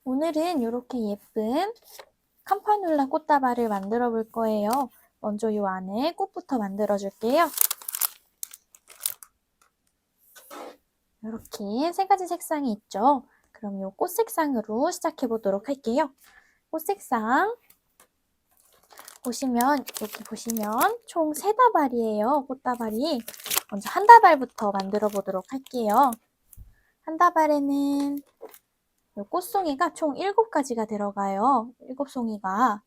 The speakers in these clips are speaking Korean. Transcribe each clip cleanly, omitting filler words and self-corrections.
오늘은 이렇게 예쁜 캄파눌라 꽃다발을 만들어 볼 거예요. 먼저 이 안에 꽃부터 만들어 줄게요. 이렇게 세 가지 색상이 있죠. 그럼 이 꽃 색상으로 시작해 보도록 할게요. 꽃 색상 보시면 이렇게 보시면 총 3다발이에요. 꽃다발이. 먼저 한 다발부터 만들어 보도록 할게요. 한 다발에는 이 꽃송이가 총 7가지가 들어가요. 7송이가.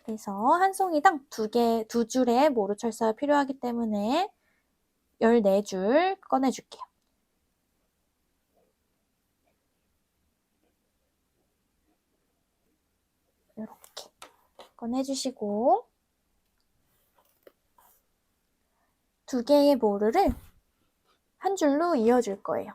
그래서 한 송이당 2줄의 모루철사가 필요하기 때문에 14줄 꺼내줄게요. 이렇게 꺼내주시고 2개의 모루를 한 줄로 이어줄 거예요.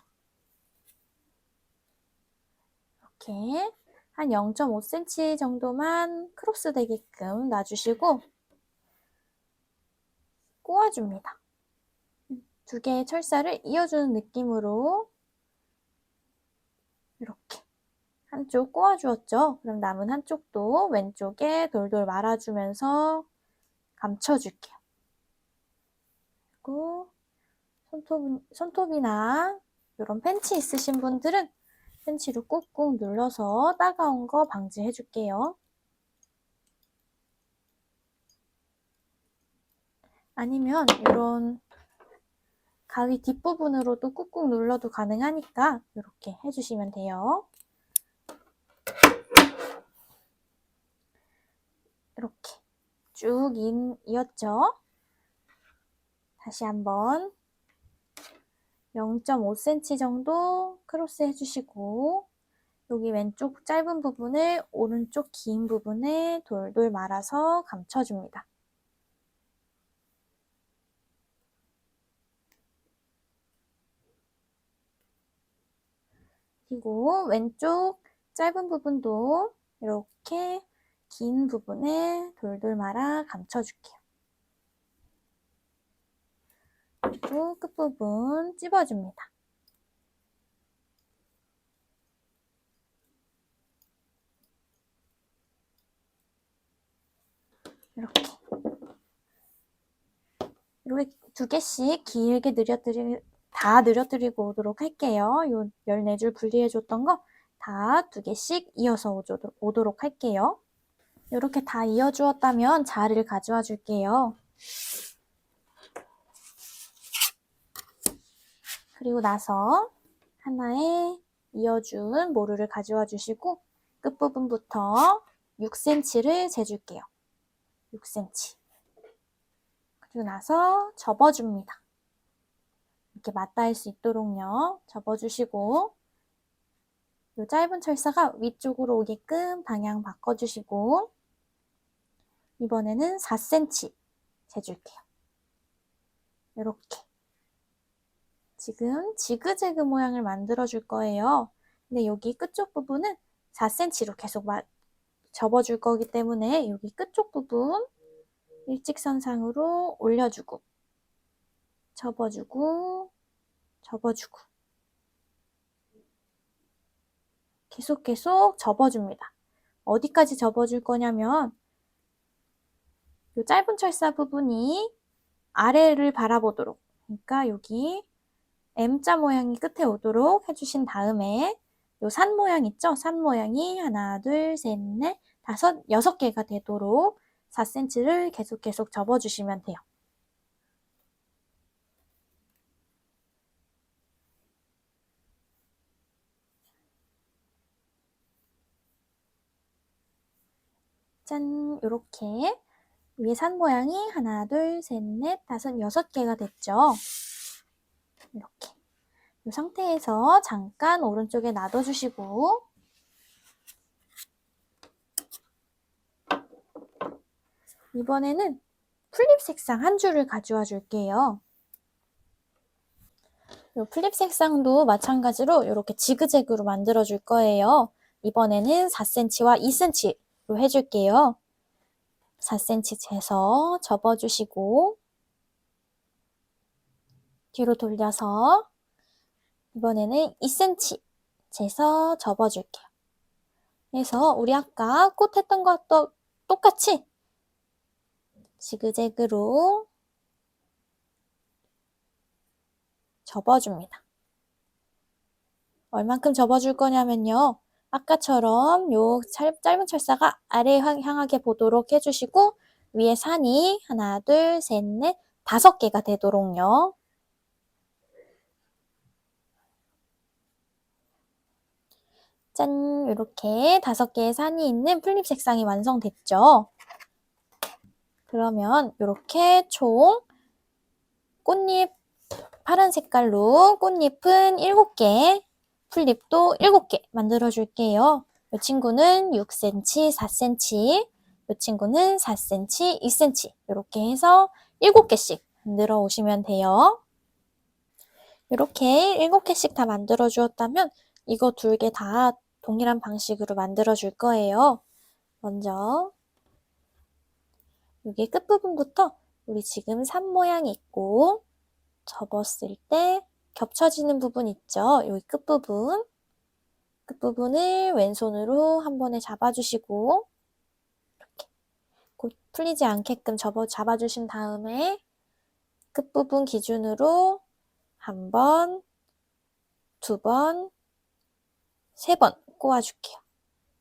이렇게 한 0.5cm 정도만 크로스 되게끔 놔주시고 꼬아줍니다. 2개의 철사를 이어주는 느낌으로 이렇게 한쪽 꼬아주었죠? 그럼 남은 한쪽도 왼쪽에 돌돌 말아주면서 감춰줄게요. 그리고 손톱이나 이런 팬치 있으신 분들은 팬치로 꾹꾹 눌러서 따가운 거 방지해 줄게요. 아니면 이런 가위 뒷부분으로도 꾹꾹 눌러도 가능하니까 이렇게 해주시면 돼요. 이렇게 쭉 이었죠? 다시 한번 0.5cm 정도 크로스 해주시고 여기 왼쪽 짧은 부분을 오른쪽 긴 부분에 돌돌 말아서 감춰줍니다. 그리고 왼쪽 짧은 부분도 이렇게 긴 부분에 돌돌 말아 감춰줄게요. 그리고 끝부분 찝어줍니다. 이렇게 2개씩 길게 다 늘려드리고 오도록 할게요. 요 14줄 분리해줬던 거 다 2개씩 이어서 오도록 할게요. 이렇게 다 이어주었다면 자를 가져와 줄게요. 그리고 나서 하나에 이어준 모루를 가져와 주시고 끝부분부터 6cm를 재줄게요. 6cm. 그리고 나서 접어줍니다. 이렇게 맞닿을 수 있도록요. 접어주시고 이 짧은 철사가 위쪽으로 오게끔 방향 바꿔주시고 이번에는 4cm 재줄게요. 이렇게 지금 지그재그 모양을 만들어 줄 거예요. 근데 여기 끝쪽 부분은 4cm로 계속 접어줄 거기 때문에 여기 끝쪽 부분 일직선상으로 올려주고 접어주고 접어주고 계속 접어줍니다. 어디까지 접어줄 거냐면 이 짧은 철사 부분이 아래를 바라보도록, 그러니까 여기 M자 모양이 끝에 오도록 해주신 다음에 이 산 모양 있죠? 산 모양이 하나, 둘, 셋, 넷, 다섯, 6개가 되도록 4cm를 계속 접어주시면 돼요. 짠! 이렇게 위에 산 모양이 하나, 둘, 셋, 넷, 다섯, 6개가 됐죠? 이렇게. 이 상태에서 잠깐 오른쪽에 놔둬주시고 이번에는 플립 색상 한 줄을 가져와 줄게요. 이 플립 색상도 마찬가지로 이렇게 지그재그로 만들어 줄 거예요. 이번에는 4cm와 2cm로 해줄게요. 4cm 재서 접어주시고 뒤로 돌려서 이번에는 2cm 재서 접어줄게요. 해서 우리 아까 꽃 했던 것도 똑같이 지그재그로 접어줍니다. 얼만큼 접어줄 거냐면요. 아까처럼 요 짧은 철사가 아래에 향하게 보도록 해주시고 위에 산이 하나, 둘, 셋, 넷, 5개가 되도록요. 짠! 이렇게 5개의 산이 있는 플립 색상이 완성됐죠. 그러면 이렇게 총 꽃잎 파란 색깔로 꽃잎은 7개, 플립도 7개 만들어 줄게요. 이 친구는 6cm, 4cm, 이 친구는 4cm, 2cm 이렇게 해서 7개씩 만들어 오시면 돼요. 이렇게 7개씩 다 만들어 주었다면 이거 2개 다 동일한 방식으로 만들어 줄 거예요. 먼저 여기 끝부분부터 우리 지금 산 모양이 있고 접었을 때 겹쳐지는 부분 있죠? 여기 끝부분을 왼손으로 한 번에 잡아주시고 이렇게 곧 풀리지 않게끔 잡아주신 다음에 끝부분 기준으로 한 번, 2번, 3번 꼬아줄게요.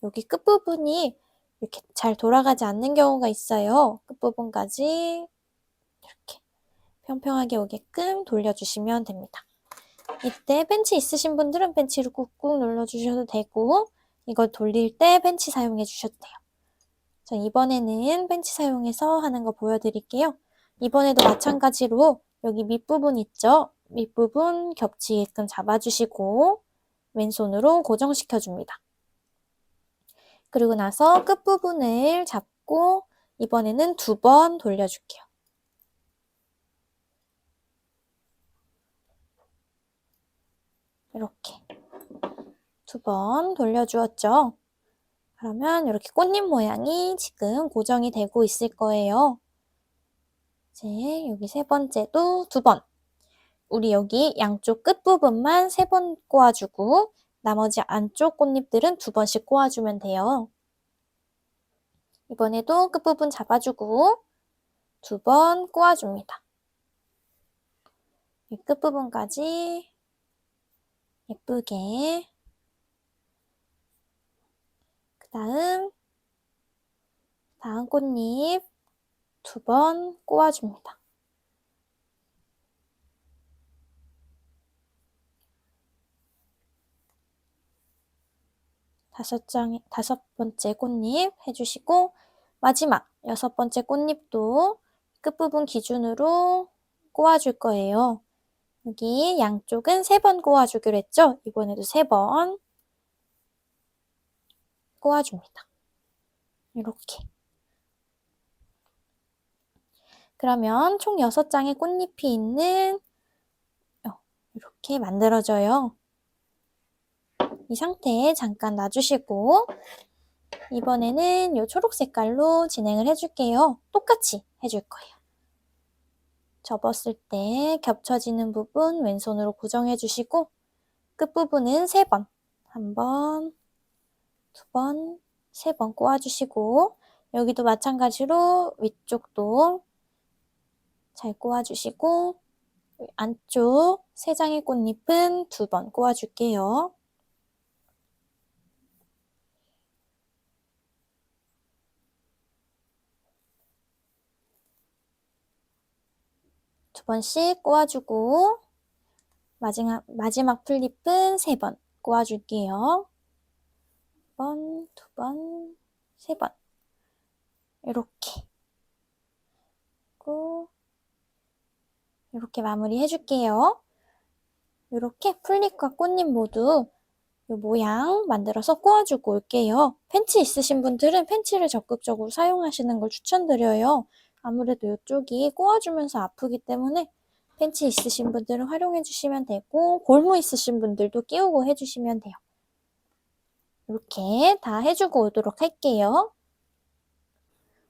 여기 끝부분이 이렇게 잘 돌아가지 않는 경우가 있어요. 끝부분까지 이렇게 평평하게 오게끔 돌려주시면 됩니다. 이때 펜치 있으신 분들은 펜치를 꾹꾹 눌러주셔도 되고 이걸 돌릴 때 펜치 사용해 주셔도 돼요. 자, 이번에는 펜치 사용해서 하는 거 보여드릴게요. 이번에도 마찬가지로 여기 밑부분 있죠? 밑부분 겹치게끔 잡아주시고 왼손으로 고정시켜 줍니다. 그리고 나서 끝부분을 잡고 이번에는 2번 돌려줄게요. 이렇게 2번 돌려주었죠. 그러면 이렇게 꽃잎 모양이 지금 고정이 되고 있을 거예요. 이제 여기 3번째도 2번. 우리 여기 양쪽 끝부분만 3번 꼬아주고 나머지 안쪽 꽃잎들은 2번씩 꼬아주면 돼요. 이번에도 끝부분 잡아주고 2번 꼬아줍니다. 이 끝부분까지 예쁘게 다음 꽃잎 2번 꼬아줍니다. 다섯 번째 꽃잎 해주시고 마지막 6번째 꽃잎도 끝부분 기준으로 꼬아줄 거예요. 여기 양쪽은 3번 꼬아주기로 했죠? 이번에도 3번 꼬아줍니다. 이렇게. 그러면 총 6장의 꽃잎이 있는 이렇게 만들어져요. 이 상태에 잠깐 놔주시고 이번에는 이 초록 색깔로 진행을 해줄게요. 똑같이 해줄 거예요. 접었을 때 겹쳐지는 부분 왼손으로 고정해 주시고 끝부분은 3번, 1번, 2번, 3번 꼬아주시고 여기도 마찬가지로 위쪽도 잘 꼬아주시고 안쪽 3장의 꽃잎은 2번 꼬아줄게요. 두 번씩 꼬아주고 마지막 플립은 3번 꼬아줄게요. 1번, 2번, 3번 이렇게 이렇게 마무리 해줄게요. 이렇게 플립과 꽃잎 모두 이 모양 만들어서 꼬아주고 올게요. 펜치 있으신 분들은 펜치를 적극적으로 사용하시는 걸 추천드려요. 아무래도 이쪽이 꼬아주면서 아프기 때문에 펜치 있으신 분들은 활용해 주시면 되고 골무 있으신 분들도 끼우고 해주시면 돼요. 이렇게 다 해주고 오도록 할게요.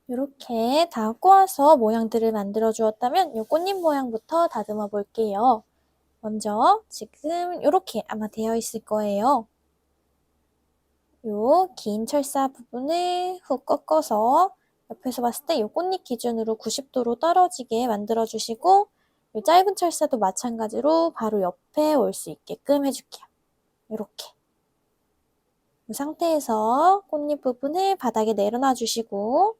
이렇게 다 꼬아서 모양들을 만들어 주었다면 이 꽃잎 모양부터 다듬어 볼게요. 먼저 지금 이렇게 아마 되어 있을 거예요. 요 긴 철사 부분을 훅 꺾어서 옆에서 봤을 때 요 꽃잎 기준으로 90도로 떨어지게 만들어 주시고 요 짧은 철사도 마찬가지로 바로 옆에 올 수 있게끔 해줄게요. 이렇게. 이 상태에서 꽃잎 부분을 바닥에 내려놔 주시고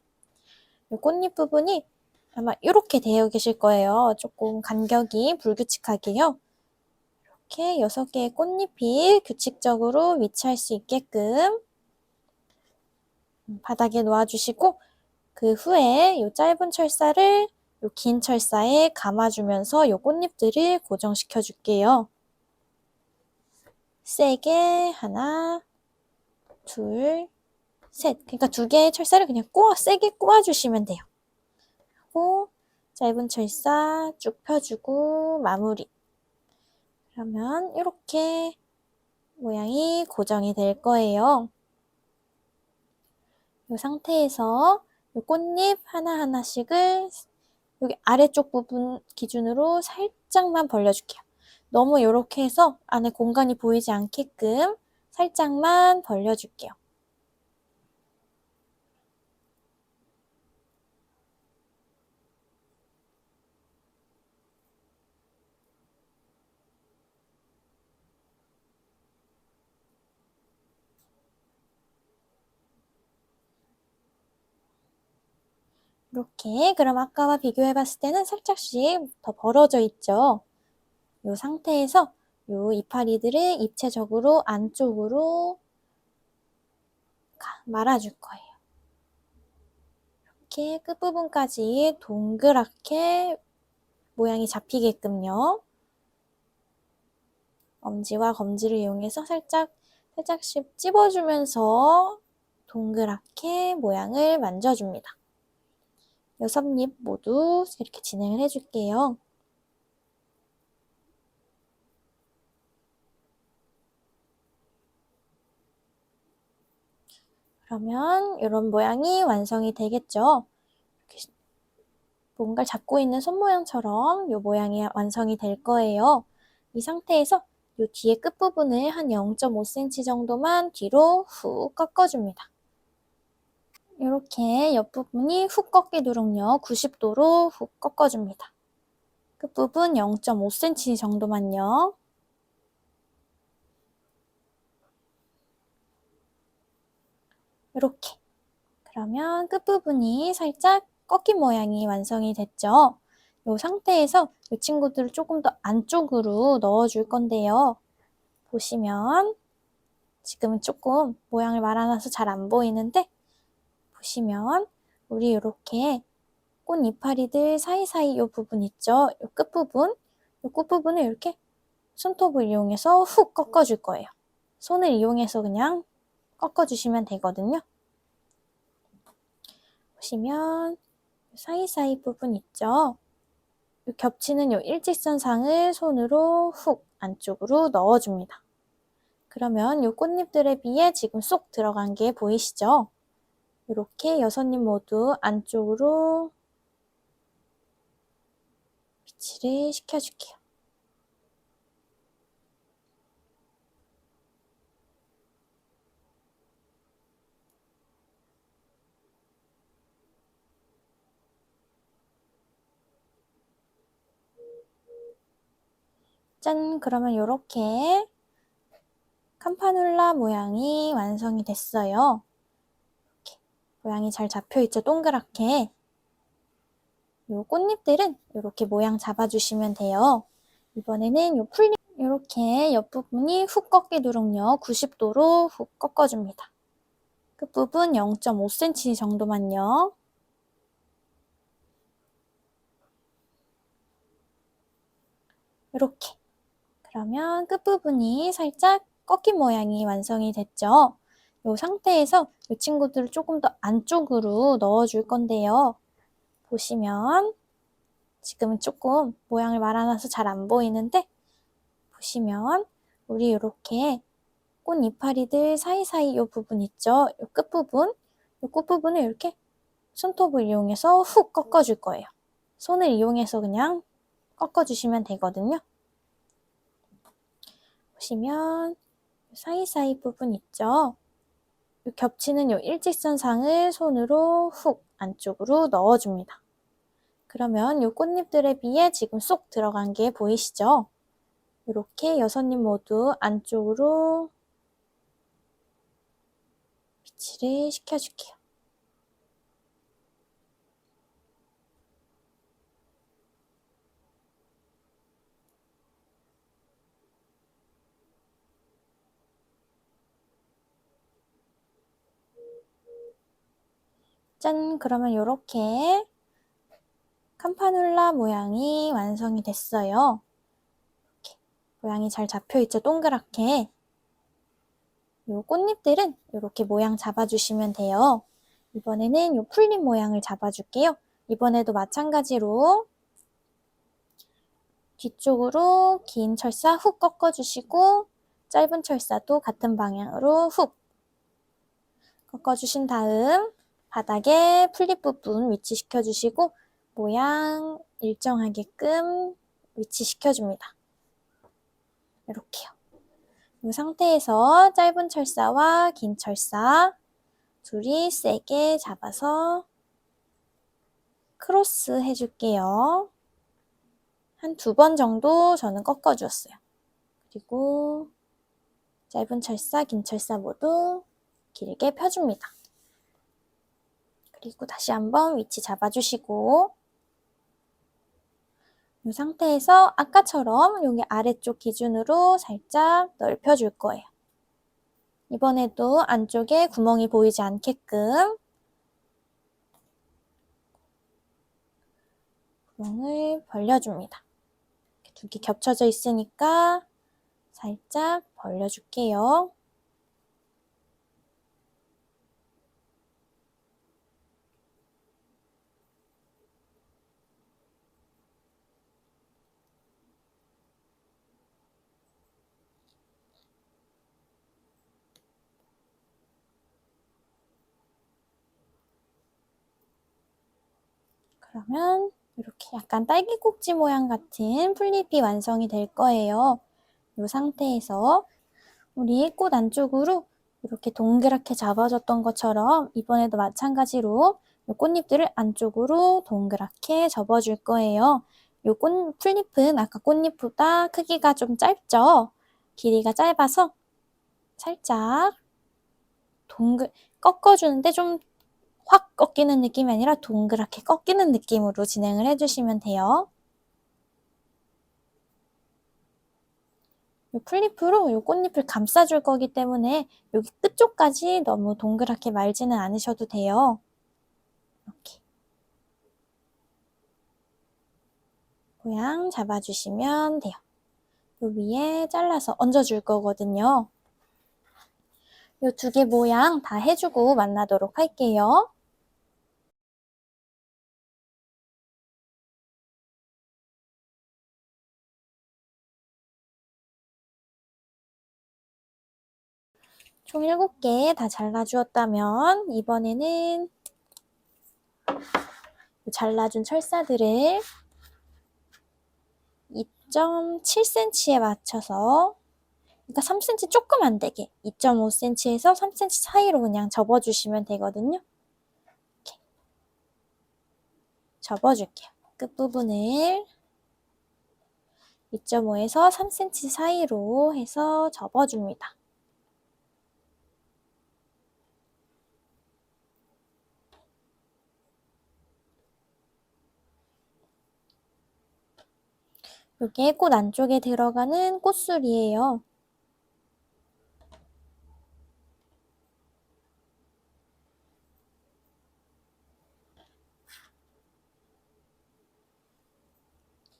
이 꽃잎 부분이 아마 이렇게 되어 계실 거예요. 조금 간격이 불규칙하게요. 이렇게 6개의 꽃잎이 규칙적으로 위치할 수 있게끔 바닥에 놓아주시고 그 후에 이 짧은 철사를 이 긴 철사에 감아주면서 이 꽃잎들을 고정시켜 줄게요. 세게 하나, 둘, 셋. 그러니까 2개의 철사를 그냥 세게 꼬아주시면 돼요. 그리고 짧은 철사 쭉 펴주고 마무리. 그러면 이렇게 모양이 고정이 될 거예요. 이 상태에서 이 꽃잎 하나하나씩을 여기 아래쪽 부분 기준으로 살짝만 벌려줄게요. 너무 이렇게 해서 안에 공간이 보이지 않게끔 살짝만 벌려줄게요. 이렇게 그럼 아까와 비교해봤을 때는 살짝씩 더 벌어져 있죠. 이 상태에서 이 이파리들을 입체적으로 안쪽으로 말아줄 거예요. 이렇게 끝부분까지 동그랗게 모양이 잡히게끔요. 엄지와 검지를 이용해서 살짝씩 찝어주면서 동그랗게 모양을 만져줍니다. 6잎 모두 이렇게 진행을 해줄게요. 그러면 이런 모양이 완성이 되겠죠. 이렇게 뭔가를 잡고 있는 손 모양처럼 이 모양이 완성이 될 거예요. 이 상태에서 이 뒤에 끝부분을 한 0.5cm 정도만 뒤로 훅 꺾어줍니다. 이렇게 옆부분이 훅 꺾이도록요. 90도로 훅 꺾어줍니다. 끝부분 0.5cm 정도만요. 이렇게. 그러면 끝부분이 살짝 꺾인 모양이 완성이 됐죠. 이 상태에서 이 친구들을 조금 더 안쪽으로 넣어줄 건데요. 보시면 지금은 조금 모양을 말아놔서 잘 안 보이는데 보시면 우리 이렇게 꽃 이파리들 사이사이 이 부분 있죠? 이 끝부분, 이 끝부분을 이렇게 손톱을 이용해서 훅 꺾어줄 거예요. 손을 이용해서 그냥 꺾어주시면 되거든요. 보시면 사이사이 부분 있죠? 겹치는 이 일직선상을 손으로 훅 안쪽으로 넣어줍니다. 그러면 이 꽃잎들에 비해 지금 쏙 들어간 게 보이시죠? 이렇게 6잎 모두 안쪽으로 위치를 시켜줄게요. 짠! 그러면 이렇게 campanula 모양이 완성이 됐어요. 이렇게 모양이 잘 잡혀있죠? 동그랗게. 이 꽃잎들은 이렇게 모양 잡아주시면 돼요. 이번에는 이 풀잎 이렇게 옆부분이 훅 꺾이도록요. 90도로 훅 꺾어줍니다. 끝부분 0.5cm 정도만요. 이렇게. 그러면 끝부분이 살짝 꺾인 모양이 완성이 됐죠. 이 상태에서 이 친구들을 조금 더 안쪽으로 넣어줄 건데요. 보시면 지금은 조금 모양을 말아놔서 잘 안 보이는데 보시면 우리 이렇게 꽃 이파리들 사이사이 이 부분 있죠? 이 끝부분, 이 끝부분을 이렇게 손톱을 이용해서 훅 꺾어줄 거예요. 손을 이용해서 그냥 꺾어주시면 되거든요. 보시면 사이사이 부분 있죠? 겹치는 요 일직선상을 손으로 훅 안쪽으로 넣어줍니다. 그러면 요 꽃잎들에 비해 지금 쏙 들어간 게 보이시죠? 이렇게 6잎 모두 안쪽으로 비치를 시켜줄게요. 짠! 그러면 이렇게 캄파놀라 모양이 완성이 됐어요. 이렇게 모양이 잘 잡혀있죠? 동그랗게. 요 꽃잎들은 이렇게 모양 잡아주시면 돼요. 이번에는 요 풀잎 모양을 잡아줄게요. 이번에도 마찬가지로 뒤쪽으로 긴 철사 훅 꺾어주시고 짧은 철사도 같은 방향으로 훅 꺾어주신 다음 바닥에 풀잎 부분 위치시켜주시고 모양 일정하게끔 위치시켜줍니다. 이렇게요. 이 상태에서 짧은 철사와 긴 철사 둘이 세게 잡아서 크로스 해줄게요. 한 2번 정도 저는 꺾어주었어요. 그리고 짧은 철사, 긴 철사 모두 길게 펴줍니다. 그리고 다시 한번 위치 잡아주시고 이 상태에서 아까처럼 여기 아래쪽 기준으로 살짝 넓혀줄 거예요. 이번에도 안쪽에 구멍이 보이지 않게끔 구멍을 벌려줍니다. 두 개 겹쳐져 있으니까 살짝 벌려줄게요. 그러면 이렇게 약간 딸기 꼭지 모양 같은 풀잎이 완성이 될 거예요. 이 상태에서 우리 꽃 안쪽으로 이렇게 동그랗게 잡아줬던 것처럼 이번에도 마찬가지로 이 꽃잎들을 안쪽으로 동그랗게 접어줄 거예요. 이 풀잎은 아까 꽃잎보다 크기가 좀 짧죠? 길이가 짧아서 살짝 꺾어주는데 좀 확 꺾이는 느낌이 아니라 동그랗게 꺾이는 느낌으로 진행을 해주시면 돼요. 이 풀잎으로 이 꽃잎을 감싸줄 거기 때문에 여기 끝쪽까지 너무 동그랗게 말지는 않으셔도 돼요. 이렇게 모양 잡아주시면 돼요. 이 위에 잘라서 얹어줄 거거든요. 이 2개 모양 다 해주고 만나도록 할게요. 총 7개 다 잘라주었다면 이번에는 잘라준 철사들을 2.7cm에 맞춰서 그러니까 3cm 조금 안 되게 2.5cm에서 3cm 사이로 그냥 접어주시면 되거든요. 이렇게 접어줄게요. 끝부분을 2.5에서 3cm 사이로 해서 접어줍니다. 이게 꽃 안쪽에 들어가는 꽃술이에요.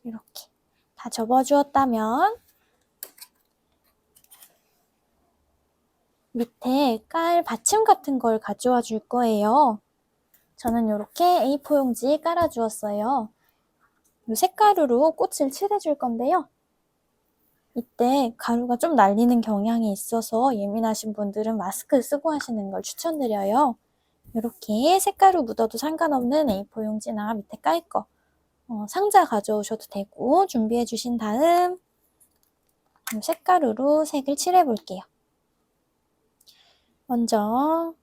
이렇게 다 접어주었다면 밑에 깔 받침 같은 걸 가져와 줄 거예요. 저는 이렇게 A4 용지 깔아주었어요. 이 색가루로 꽃을 칠해줄 건데요. 이때 가루가 좀 날리는 경향이 있어서 예민하신 분들은 마스크 쓰고 하시는 걸 추천드려요. 이렇게 색가루 묻어도 상관없는 A4 용지나 밑에 깔 거 상자 가져오셔도 되고 준비해 주신 다음 색가루로 색을 칠해 볼게요. 먼저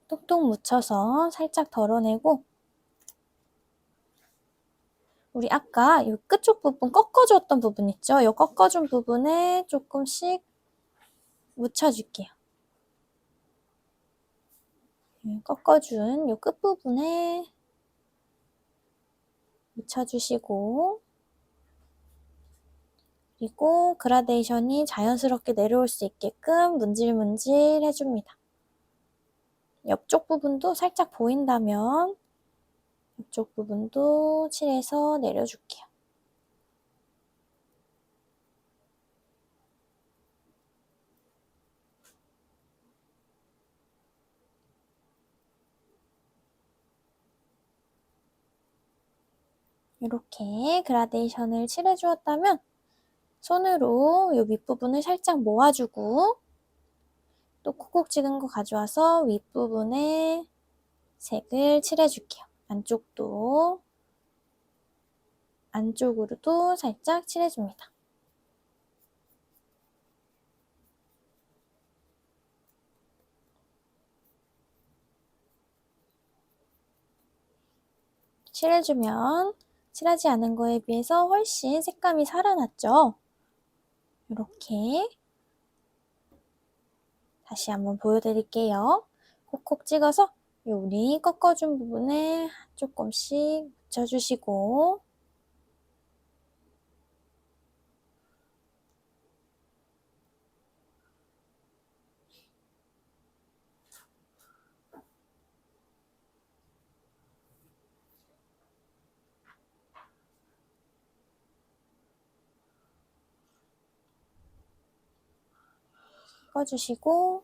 톡톡 묻혀서 살짝 덜어내고 우리 아까 이 끝쪽 부분 꺾어줬던 부분 있죠? 이 꺾어준 부분에 조금씩 묻혀줄게요. 꺾어준 이 끝부분에 묻혀주시고 그리고 그라데이션이 자연스럽게 내려올 수 있게끔 문질문질 해줍니다. 옆쪽 부분도 살짝 보인다면 옆쪽 부분도 칠해서 내려줄게요. 이렇게 그라데이션을 칠해주었다면 손으로 이 윗부분을 살짝 모아주고 또 콕콕 찍은 거 가져와서 윗부분에 색을 칠해줄게요. 안쪽으로도 살짝 칠해줍니다. 칠해주면 칠하지 않은 거에 비해서 훨씬 색감이 살아났죠? 이렇게 다시 한번 보여드릴게요. 콕콕 찍어서 우리 꺾어준 부분에 조금씩 묻혀주시고 꺾어주시고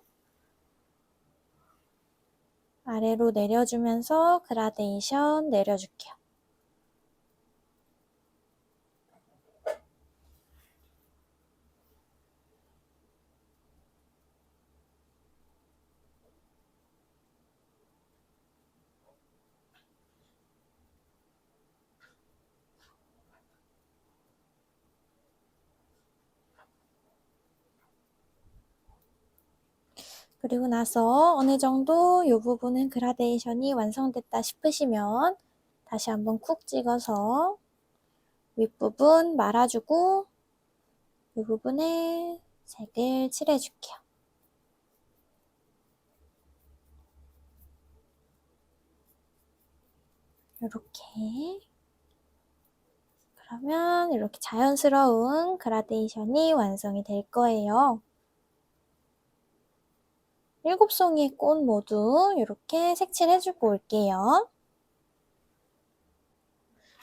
아래로 내려주면서 그라데이션 내려줄게요. 그리고 나서 어느 정도 이 부분은 그라데이션이 완성됐다 싶으시면 다시 한번 쿡 찍어서 윗부분 말아주고 이 부분에 색을 칠해줄게요. 이렇게 그러면 이렇게 자연스러운 그라데이션이 완성이 될 거예요. 7송이의 꽃 모두 이렇게 색칠해주고 올게요.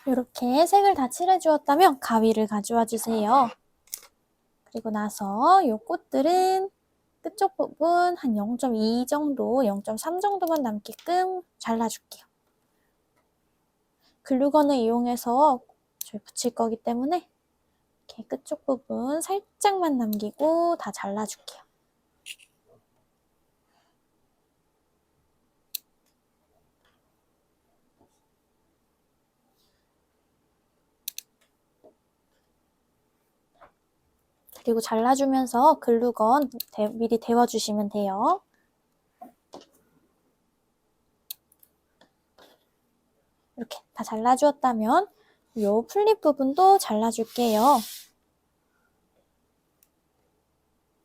이렇게 색을 다 칠해주었다면 가위를 가져와 주세요. 그리고 나서 이 꽃들은 끝쪽 부분 한 0.2 정도, 0.3 정도만 남게끔 잘라줄게요. 글루건을 이용해서 저희 붙일 거기 때문에 이렇게 끝쪽 부분 살짝만 남기고 다 잘라줄게요. 그리고 잘라주면서 글루건 미리 데워주시면 돼요. 이렇게 다 잘라주었다면 이 플립 부분도 잘라줄게요.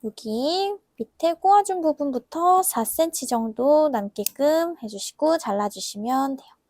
여기 밑에 꼬아준 부분부터 4cm 정도 남게끔 해주시고 잘라주시면 돼요.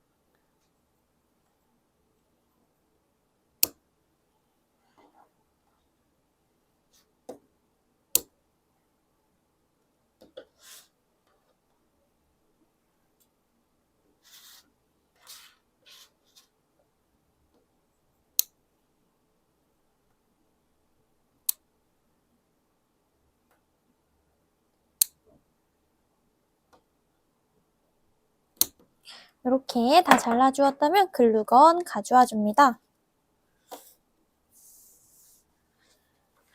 이렇게 다 잘라주었다면 글루건 가져와 줍니다.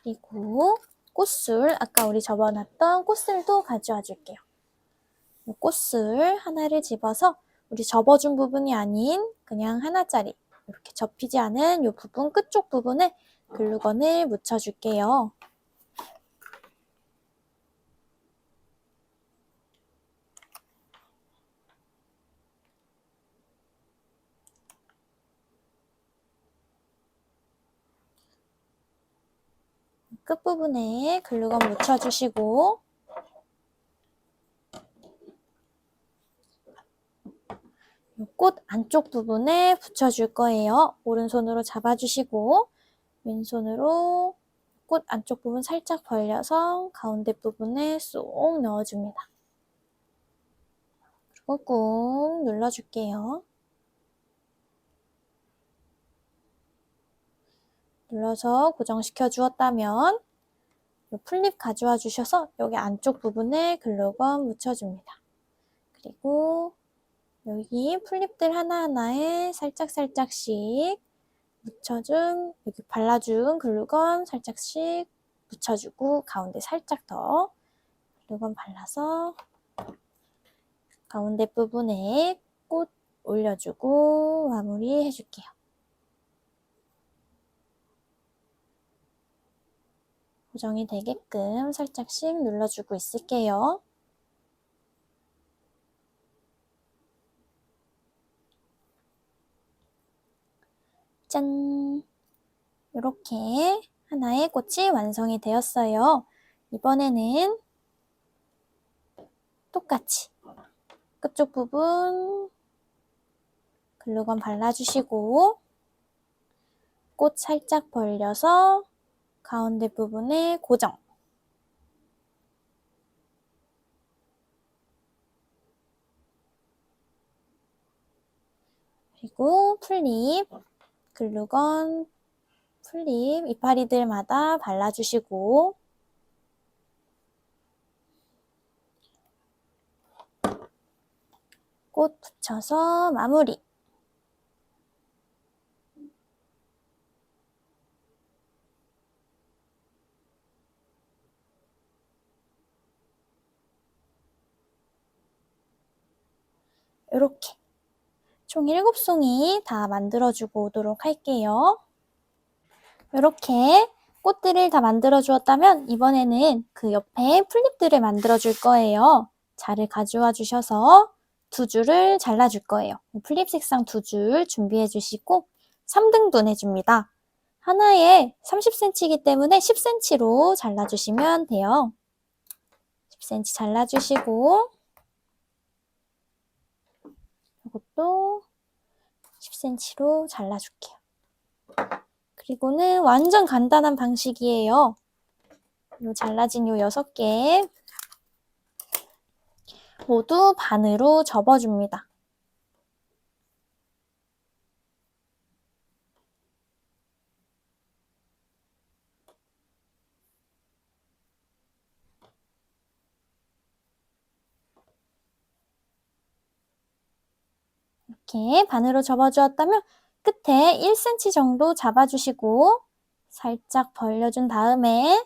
그리고 꽃술, 아까 우리 접어놨던 꽃술도 가져와 줄게요. 이 꽃술 하나를 집어서 우리 접어준 부분이 아닌 그냥 하나짜리 이렇게 접히지 않은 이 부분 끝쪽 부분에 글루건을 묻혀줄게요. 끝부분에 글루건 묻혀주시고 꽃 안쪽 부분에 붙여줄 거예요. 오른손으로 잡아주시고 왼손으로 꽃 안쪽 부분 살짝 벌려서 가운데 부분에 쏙 넣어줍니다. 그리고 꾹 눌러줄게요. 눌러서 고정시켜 주었다면 플립 가져와 주셔서 여기 안쪽 부분에 글루건 묻혀줍니다. 그리고 여기 플립들 하나하나에 살짝씩 묻혀준, 여기 발라준 글루건 살짝씩 묻혀주고 가운데 살짝 더 글루건 발라서 가운데 부분에 꽃 올려주고 마무리 해줄게요. 고정이 되게끔 살짝씩 눌러주고 있을게요. 짠! 이렇게 하나의 꽃이 완성이 되었어요. 이번에는 똑같이 끝쪽 부분 글루건 발라주시고 꽃 살짝 벌려서 가운데 부분에 고정. 그리고 플립, 글루건, 플립 이파리들마다 발라주시고 꽃 붙여서 마무리. 이렇게 총 7송이 다 만들어주고 오도록 할게요. 이렇게 꽃들을 다 만들어 주었다면 이번에는 그 옆에 플립들을 만들어 줄 거예요. 자를 가져와 주셔서 2줄을 잘라 줄 거예요. 플립 색상 2줄 준비해 주시고 3등분 해줍니다. 하나에 30cm이기 때문에 10cm로 잘라주시면 돼요. 10cm 잘라주시고 이것도 10cm로 잘라줄게요. 그리고는 완전 간단한 방식이에요. 요 잘라진 요 6개 모두 반으로 접어줍니다. 이렇게 반으로 접어주었다면 끝에 1cm 정도 잡아주시고 살짝 벌려준 다음에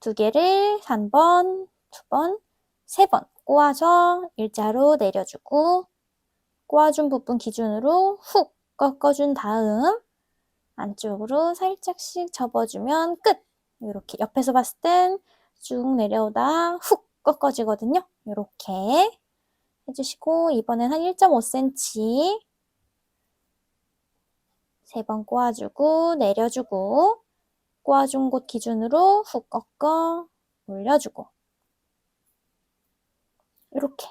2개를 1번, 2번, 3번 꼬아서 일자로 내려주고 꼬아준 부분 기준으로 훅 꺾어준 다음 안쪽으로 살짝씩 접어주면 끝! 이렇게 옆에서 봤을 땐 쭉 내려오다 훅 꺾어지거든요. 이렇게 해주시고 이번엔 한 1.5cm 3번 꼬아주고 내려주고 꼬아준 곳 기준으로 훅 꺾어 올려주고 이렇게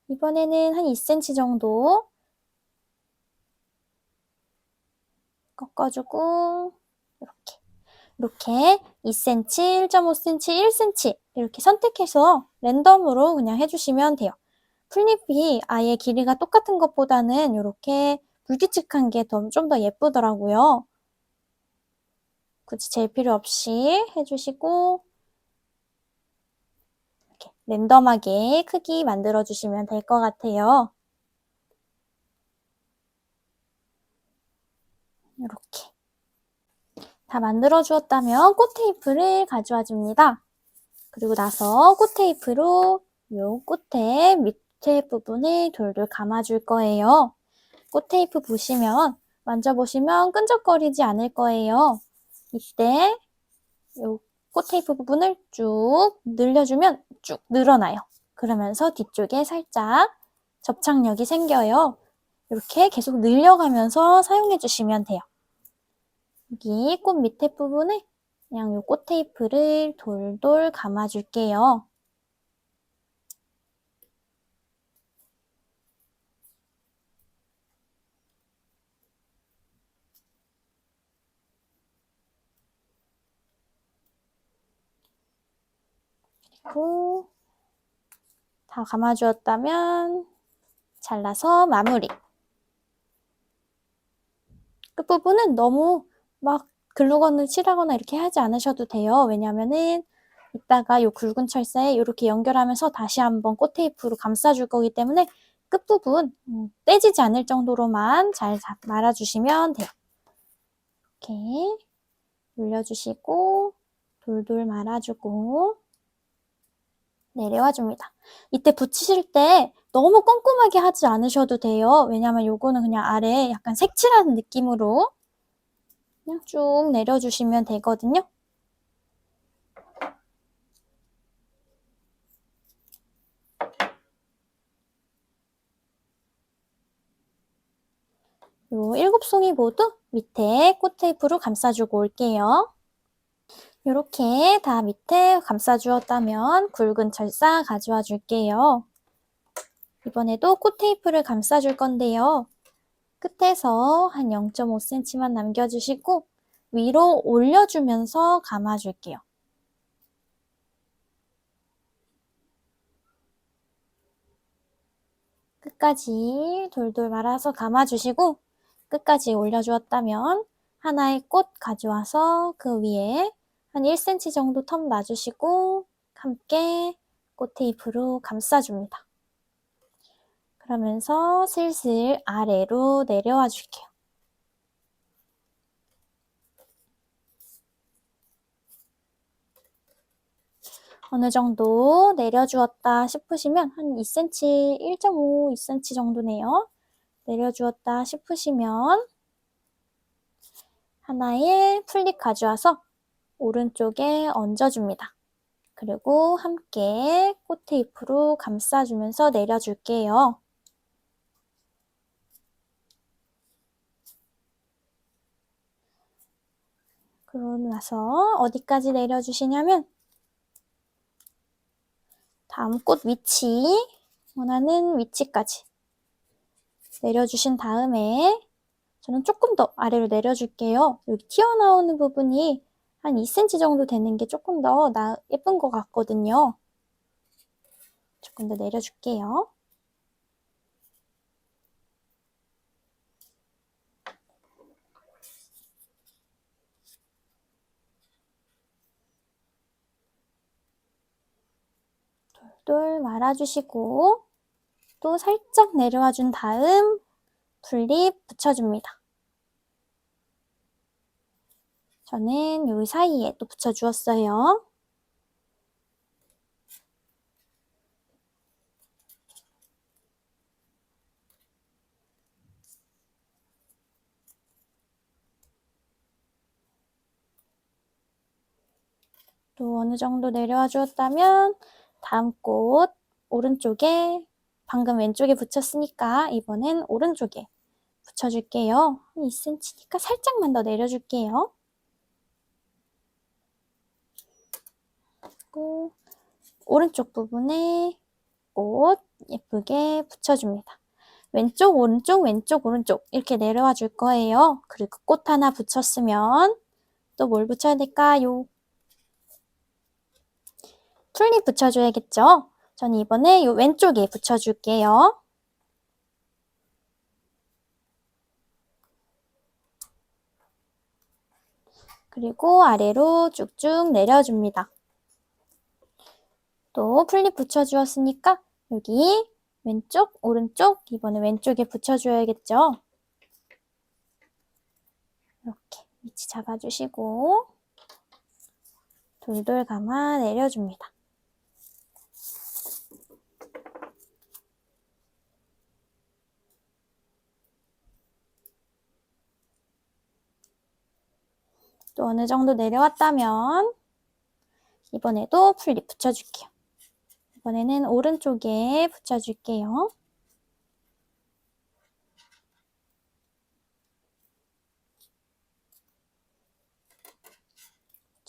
이번에는 한 2cm 정도 꺾어주고 이렇게 2cm, 1.5cm, 1cm 이렇게 선택해서 랜덤으로 그냥 해주시면 돼요. 플립이 아예 길이가 똑같은 것보다는 이렇게 불규칙한 게 좀 더 예쁘더라고요. 굳이 잴 필요 없이 해주시고 이렇게 랜덤하게 크기 만들어주시면 될 것 같아요. 이렇게 다 만들어 주었다면 꽃 테이프를 가져와 줍니다. 그리고 나서 꽃 테이프로 요 꽃의 밑에 부분을 돌돌 감아줄 거예요. 꽃 테이프 보시면 만져보시면 끈적거리지 않을 거예요. 이때 요 꽃 테이프 부분을 쭉 늘려주면 쭉 늘어나요. 그러면서 뒤쪽에 살짝 접착력이 생겨요. 이렇게 계속 늘려가면서 사용해 주시면 돼요. 여기 꽃 밑에 부분에 그냥 요 꽃 테이프를 돌돌 감아줄게요. 그리고 다 감아주었다면 잘라서 마무리. 끝부분은 너무 막 글루건을 칠하거나 이렇게 하지 않으셔도 돼요. 왜냐면은 이따가 요 굵은 철사에 이렇게 연결하면서 다시 한번 꽃 테이프로 감싸줄 거기 때문에 끝부분 떼지지 않을 정도로만 잘 말아주시면 돼요. 이렇게 올려주시고 돌돌 말아주고 내려와 줍니다. 이때 붙이실 때 너무 꼼꼼하게 하지 않으셔도 돼요. 왜냐면 요거는 그냥 아래에 약간 색칠하는 느낌으로 그냥 쭉 내려주시면 되거든요. 요 7송이 모두 밑에 꽃 테이프로 감싸주고 올게요. 이렇게 다 밑에 감싸주었다면 굵은 철사 가져와 줄게요. 이번에도 꽃 테이프를 감싸줄 건데요. 끝에서 한 0.5cm만 남겨주시고 위로 올려주면서 감아줄게요. 끝까지 돌돌 말아서 감아주시고 끝까지 올려주었다면 하나의 꽃 가져와서 그 위에 한 1cm 정도 텀 놔주시고 함께 꽃 테이프로 감싸줍니다. 그러면서 슬슬 아래로 내려와 줄게요. 어느 정도 내려주었다 싶으시면 한 2cm, 1.5, 2cm 정도네요. 내려주었다 싶으시면 하나의 풀잎 가져와서 오른쪽에 얹어줍니다. 그리고 함께 꽃 테이프로 감싸주면서 내려줄게요. 그러고 나서 어디까지 내려주시냐면 다음 꽃 위치, 원하는 위치까지 내려주신 다음에 저는 조금 더 아래로 내려줄게요. 여기 튀어나오는 부분이 한 2cm 정도 되는 게 조금 더 예쁜 것 같거든요. 조금 더 내려줄게요. 돌돌 말아주시고 또 살짝 내려와 준 다음 풀잎 붙여줍니다. 저는 여기 사이에 또 붙여주었어요. 또 어느 정도 내려와 주었다면 다음 꽃 오른쪽에 방금 왼쪽에 붙였으니까 이번엔 오른쪽에 붙여줄게요. 2cm니까 살짝만 더 내려줄게요. 그리고 오른쪽 부분에 꽃 예쁘게 붙여줍니다. 왼쪽, 오른쪽, 왼쪽, 오른쪽 이렇게 내려와 줄 거예요. 그리고 꽃 하나 붙였으면 또 뭘 붙여야 될까요? 풀잎 붙여줘야겠죠? 저는 이번에 이 왼쪽에 붙여줄게요. 그리고 아래로 쭉쭉 내려줍니다. 또 풀잎 붙여주었으니까 여기 왼쪽, 오른쪽, 이번에 왼쪽에 붙여줘야겠죠? 이렇게 위치 잡아주시고 돌돌 감아 내려줍니다. 또 어느 정도 내려왔다면 이번에도 풀잎 붙여줄게요. 이번에는 오른쪽에 붙여줄게요.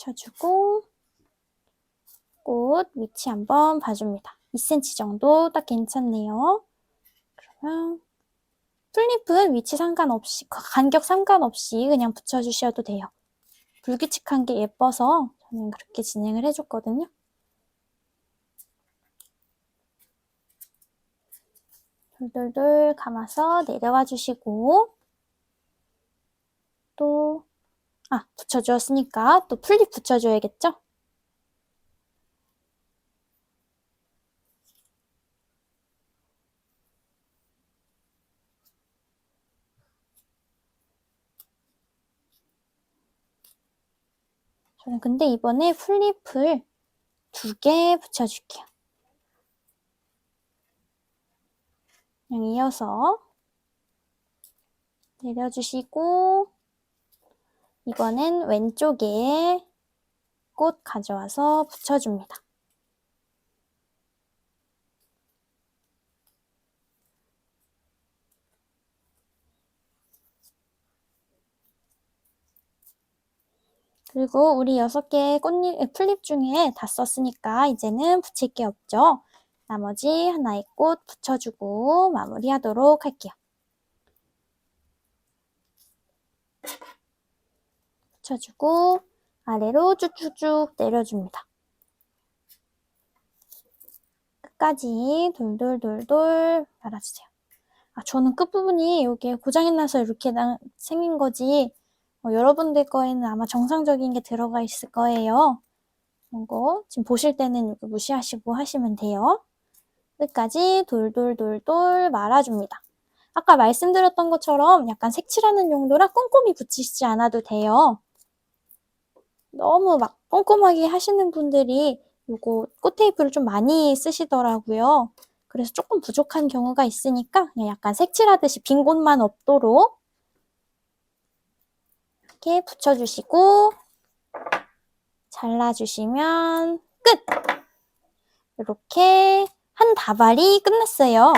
붙여주고 꽃 위치 한번 봐줍니다. 2cm 정도 딱 괜찮네요. 그러면 튤립은 위치 상관없이, 간격 상관없이 그냥 붙여주셔도 돼요. 불규칙한 게 예뻐서 저는 그렇게 진행을 해줬거든요. 돌돌돌 감아서 내려와 주시고 또 붙여주었으니까 또 풀립 붙여줘야겠죠? 저는 근데 이번에 풀립을 2개 붙여줄게요. 그냥 이어서 내려주시고 이번엔 왼쪽에 꽃 가져와서 붙여줍니다. 그리고 우리 6개 풀립 중에 다 썼으니까 이제는 붙일 게 없죠. 나머지 하나의 꽃 붙여주고 마무리하도록 할게요. 붙여주고 아래로 쭉쭉쭉 내려줍니다. 끝까지 돌돌돌돌 말아주세요. 저는 끝부분이 여기에 고장이 나서 이렇게 생긴 거지 여러분들 거에는 아마 정상적인 게 들어가 있을 거예요. 이거 지금 보실 때는 이렇게 무시하시고 하시면 돼요. 끝까지 돌돌돌돌 말아줍니다. 아까 말씀드렸던 것처럼 약간 색칠하는 용도라 꼼꼼히 붙이시지 않아도 돼요. 너무 막 꼼꼼하게 하시는 분들이 요거 꽃테이프를 좀 많이 쓰시더라고요. 그래서 조금 부족한 경우가 있으니까 그냥 약간 색칠하듯이 빈 곳만 없도록 이렇게 붙여주시고 잘라주시면 끝! 이렇게 한 다발이 끝났어요.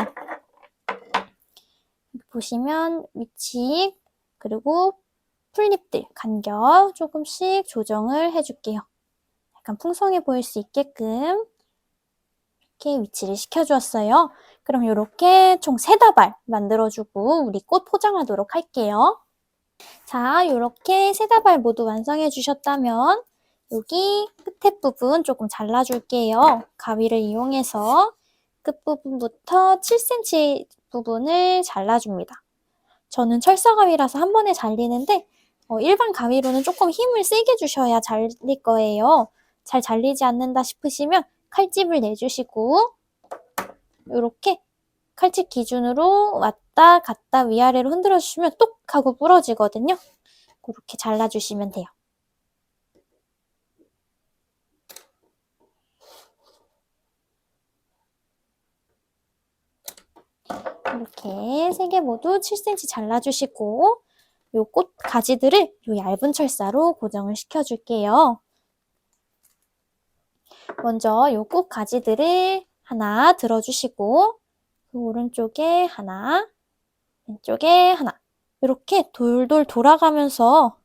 보시면 위치 그리고 풀립들 간격 조금씩 조정을 해줄게요. 약간 풍성해 보일 수 있게끔 이렇게 위치를 시켜주었어요. 그럼 이렇게 총 3다발 만들어주고 우리 꽃 포장하도록 할게요. 자, 이렇게 3다발 모두 완성해 주셨다면 여기 끝에 부분 조금 잘라줄게요. 가위를 이용해서 끝부분부터 7cm 부분을 잘라줍니다. 저는 철사 가위라서 한 번에 잘리는데 일반 가위로는 조금 힘을 세게 주셔야 잘릴 거예요. 잘 잘리지 않는다 싶으시면 칼집을 내주시고 이렇게 칼집 기준으로 왔다 갔다 위아래로 흔들어 주시면 똑 하고 부러지거든요. 그렇게 잘라주시면 돼요. 이렇게 3개 모두 7cm 잘라주시고 요 꽃 가지들을 요 얇은 철사로 고정을 시켜줄게요. 먼저 요 꽃 가지들을 하나 들어주시고 그 오른쪽에 하나, 왼쪽에 하나 이렇게 돌돌 돌아가면서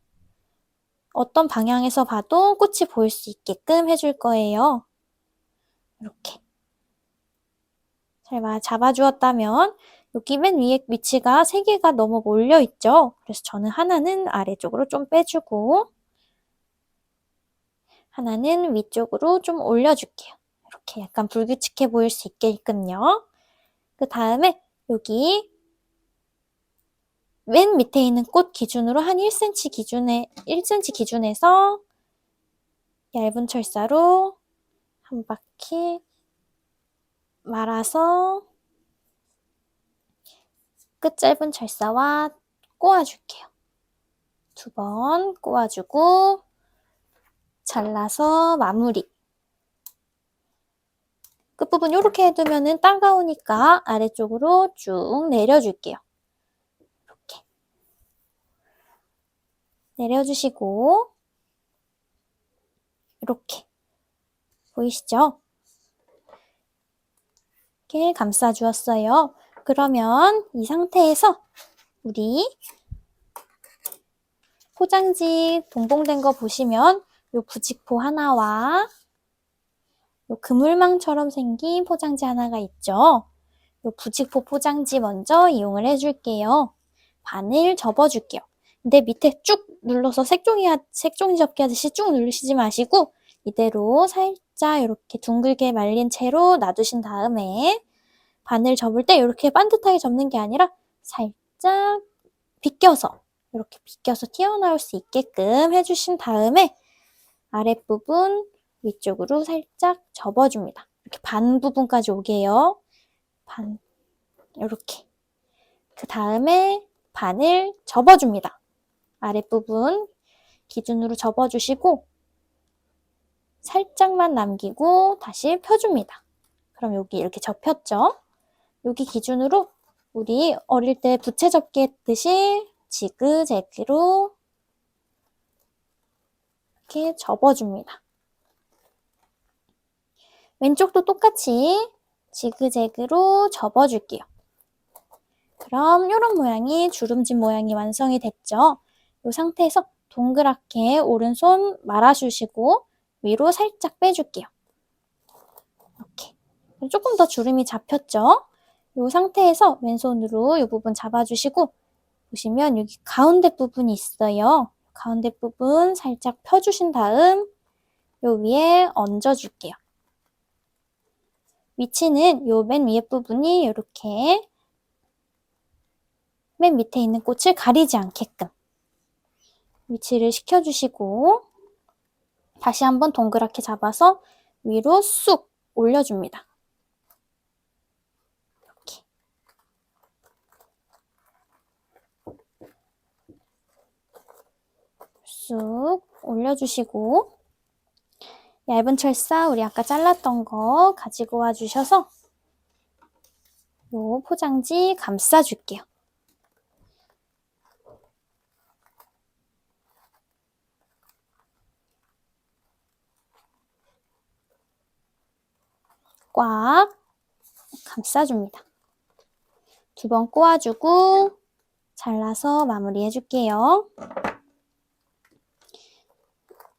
어떤 방향에서 봐도 꽃이 보일 수 있게끔 해줄 거예요. 이렇게 잘 잡아주었다면 여기 맨 위에 위치가 3개가 너무 몰려있죠? 그래서 저는 하나는 아래쪽으로 좀 빼주고 하나는 위쪽으로 좀 올려줄게요. 이렇게 약간 불규칙해 보일 수 있게끔요. 그 다음에 여기 맨 밑에 있는 꽃 기준으로 한 1cm 기준에서 얇은 철사로 한 바퀴 말아서 끝 짧은 철사와 꼬아줄게요. 2번 꼬아주고 잘라서 마무리. 끝부분 이렇게 해두면 따가우니까 아래쪽으로 쭉 내려줄게요. 이렇게 내려주시고 이렇게 보이시죠? 이렇게 감싸주었어요. 그러면 이 상태에서 우리 포장지 동봉된 거 보시면 요 부직포 하나와 요 그물망처럼 생긴 포장지 하나가 있죠. 요 부직포 포장지 먼저 이용을 해줄게요. 반을 접어줄게요. 근데 밑에 쭉 눌러서 색종이 접기 하듯이 쭉 누르시지 마시고 이대로 살짝 이렇게 둥글게 말린 채로 놔두신 다음에 반을 접을 때 이렇게 반듯하게 접는 게 아니라 살짝 비껴서 이렇게 비껴서 튀어나올 수 있게끔 해주신 다음에 아랫부분 위쪽으로 살짝 접어줍니다. 이렇게 반 부분까지 오게요. 반 이렇게. 그 다음에 반을 접어줍니다. 아랫부분 기준으로 접어주시고 살짝만 남기고 다시 펴줍니다. 그럼 여기 이렇게 접혔죠? 여기 기준으로 우리 어릴 때 부채 접기 했듯이 지그재그로 이렇게 접어줍니다. 왼쪽도 똑같이 지그재그로 접어줄게요. 그럼 이런 모양이 주름진 모양이 완성이 됐죠? 이 상태에서 동그랗게 오른손 말아주시고 위로 살짝 빼줄게요. 이렇게. 조금 더 주름이 잡혔죠? 이 상태에서 왼손으로 이 부분 잡아주시고 보시면 여기 가운데 부분이 있어요. 가운데 부분 살짝 펴주신 다음 요 위에 얹어줄게요. 위치는 요 맨 위에 부분이 이렇게 맨 밑에 있는 꽃을 가리지 않게끔 위치를 시켜주시고 다시 한번 동그랗게 잡아서 위로 쑥 올려줍니다. 이렇게. 쑥 올려주시고 얇은 철사 우리 아까 잘랐던 거 가지고 와주셔서 요 포장지 감싸줄게요. 꽉 감싸줍니다. 2번 꼬아주고 잘라서 마무리해줄게요.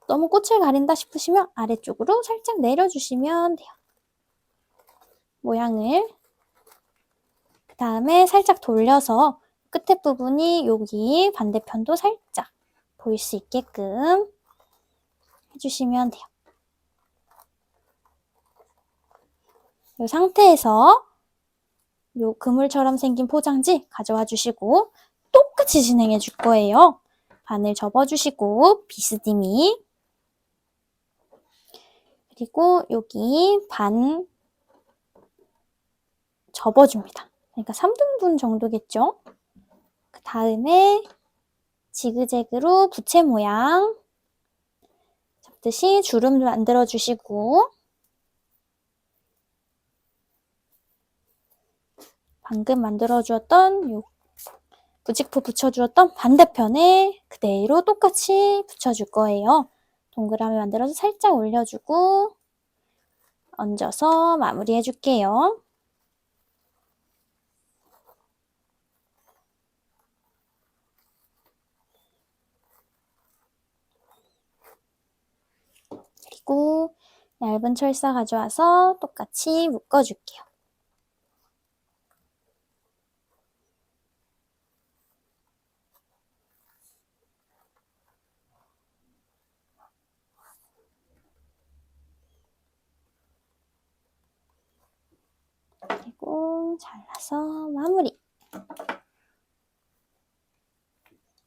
너무 꽃을 가린다 싶으시면 아래쪽으로 살짝 내려주시면 돼요. 모양을 그 다음에 살짝 돌려서 끝에 부분이 여기 반대편도 살짝 보일 수 있게끔 해주시면 돼요. 이 상태에서 요 그물처럼 생긴 포장지 가져와 주시고 똑같이 진행해 줄 거예요. 반을 접어주시고 비스듬히 그리고 여기 반 접어줍니다. 그러니까 3등분 정도겠죠? 그 다음에 지그재그로 부채 모양 잡듯이 주름 만들어 주시고 방금 만들어 주었던 요 부직포 붙여주었던 반대편에 그대로 똑같이 붙여줄 거예요. 동그라미 만들어서 살짝 올려주고 얹어서 마무리 해줄게요. 그리고 얇은 철사 가져와서 똑같이 묶어줄게요. 그리고 잘라서 마무리.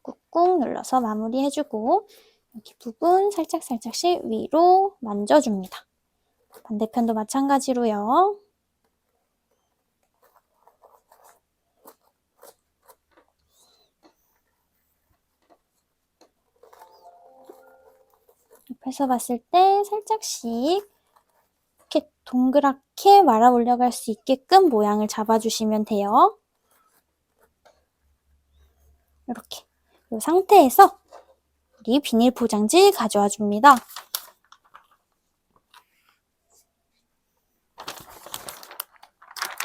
꾹꾹 눌러서 마무리 해주고 여기 부분 살짝씩 위로 만져줍니다. 반대편도 마찬가지로요. 옆에서 봤을 때 살짝씩 이렇게 동그랗게 말아 올려갈 수 있게끔 모양을 잡아주시면 돼요. 이렇게. 이 상태에서 우리 비닐 포장지 가져와 줍니다.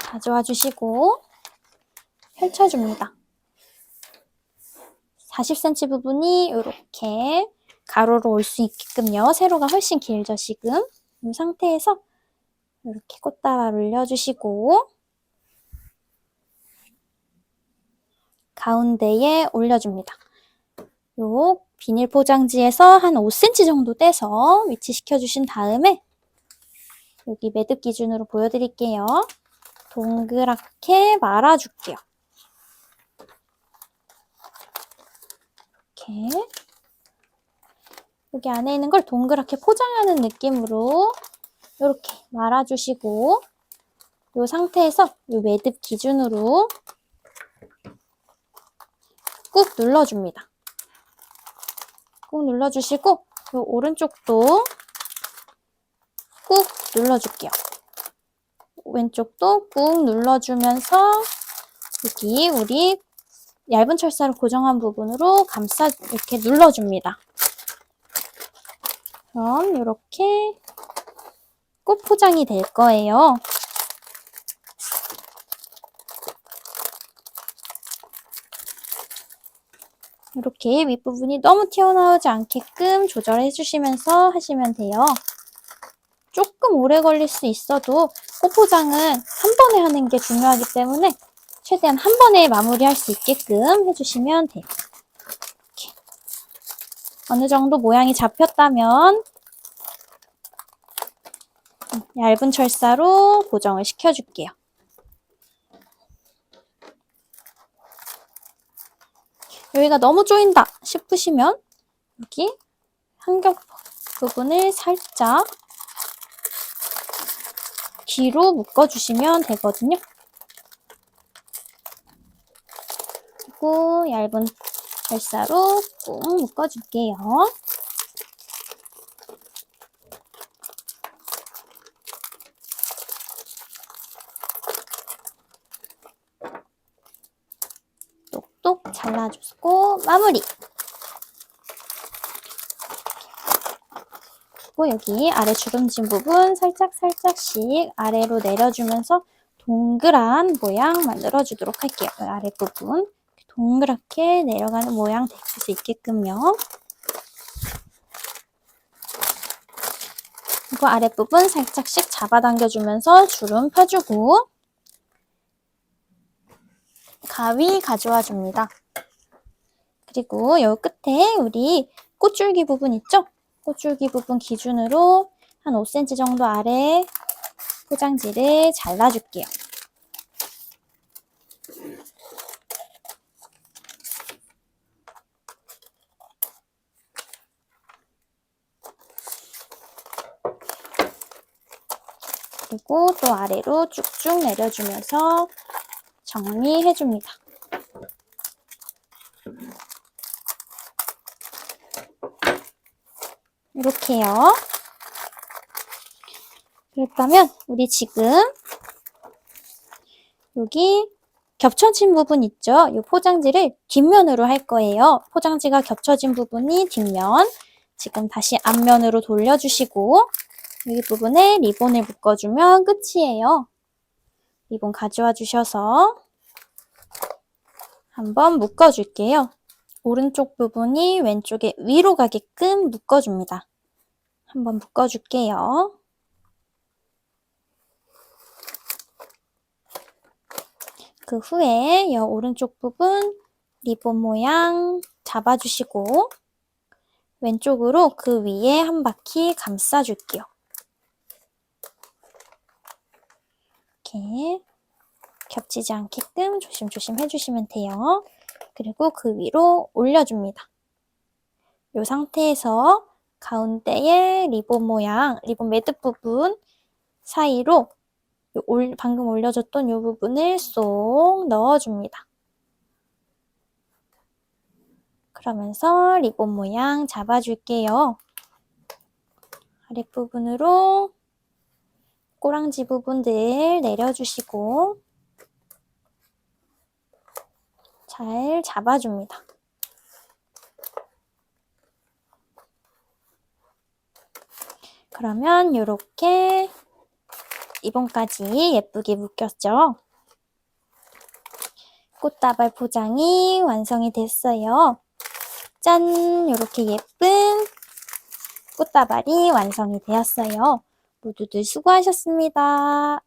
가져와 주시고 펼쳐줍니다. 40cm 부분이 이렇게 가로로 올 수 있게끔요. 세로가 훨씬 길죠, 지금. 이 상태에서 이렇게 꽃다발 올려주시고 가운데에 올려줍니다. 요 비닐 포장지에서 한 5cm 정도 떼서 위치시켜 주신 다음에 여기 매듭 기준으로 보여드릴게요. 동그랗게 말아줄게요. 이렇게 여기 안에 있는 걸 동그랗게 포장하는 느낌으로 이렇게 말아주시고 이 상태에서 이 매듭 기준으로 꾹 눌러줍니다. 꾹 눌러주시고 이 오른쪽도 꾹 눌러줄게요. 왼쪽도 꾹 눌러주면서 여기 우리 얇은 철사를 고정한 부분으로 이렇게 눌러줍니다. 그럼 이렇게 꽃 포장이 될 거예요. 이렇게 윗부분이 너무 튀어나오지 않게끔 조절해 주시면서 하시면 돼요. 조금 오래 걸릴 수 있어도 꽃 포장은 한 번에 하는 게 중요하기 때문에 최대한 한 번에 마무리할 수 있게끔 해주시면 돼요. 이렇게. 어느 정도 모양이 잡혔다면 얇은 철사로 고정을 시켜줄게요. 여기가 너무 조인다 싶으시면 여기 한겹 부분을 살짝 뒤로 묶어주시면 되거든요. 그리고 얇은 철사로 꾹 묶어줄게요. 똑똑 잘라주고 마무리! 그리고 여기 아래 주름진 부분 살짝씩 아래로 내려주면서 동그란 모양 만들어주도록 할게요. 아랫부분 동그랗게 내려가는 모양 될 수 있게끔요. 그리고 아랫부분 살짝씩 잡아당겨주면서 주름 펴주고 가위 가져와 줍니다. 그리고 여기 끝에 우리 꽃줄기 부분 있죠? 꽃줄기 부분 기준으로 한 5cm 정도 아래 포장지를 잘라줄게요. 그리고 또 아래로 쭉쭉 내려주면서 정리해줍니다. 이렇게요. 그렇다면 우리 지금 여기 겹쳐진 부분 있죠? 이 포장지를 뒷면으로 할 거예요. 포장지가 겹쳐진 부분이 뒷면. 지금 다시 앞면으로 돌려주시고 여기 부분에 리본을 묶어주면 끝이에요. 리본 가져와 주셔서 한번 묶어줄게요. 오른쪽 부분이 왼쪽에 위로 가게끔 묶어줍니다. 한번 묶어줄게요. 그 후에 이 오른쪽 부분 리본 모양 잡아주시고 왼쪽으로 그 위에 한 바퀴 감싸줄게요. 이렇게 겹치지 않게끔 조심조심 해주시면 돼요. 그리고 그 위로 올려줍니다. 이 상태에서 가운데에 리본 모양, 리본 매듭 부분 사이로 방금 올려줬던 이 부분을 쏙 넣어줍니다. 그러면서 리본 모양 잡아줄게요. 아랫부분으로 꼬랑지 부분들 내려주시고 잘 잡아줍니다. 그러면 이렇게 리본까지 예쁘게 묶였죠? 꽃다발 포장이 완성이 됐어요. 짠! 이렇게 예쁜 꽃다발이 완성이 되었어요. 모두들 수고하셨습니다.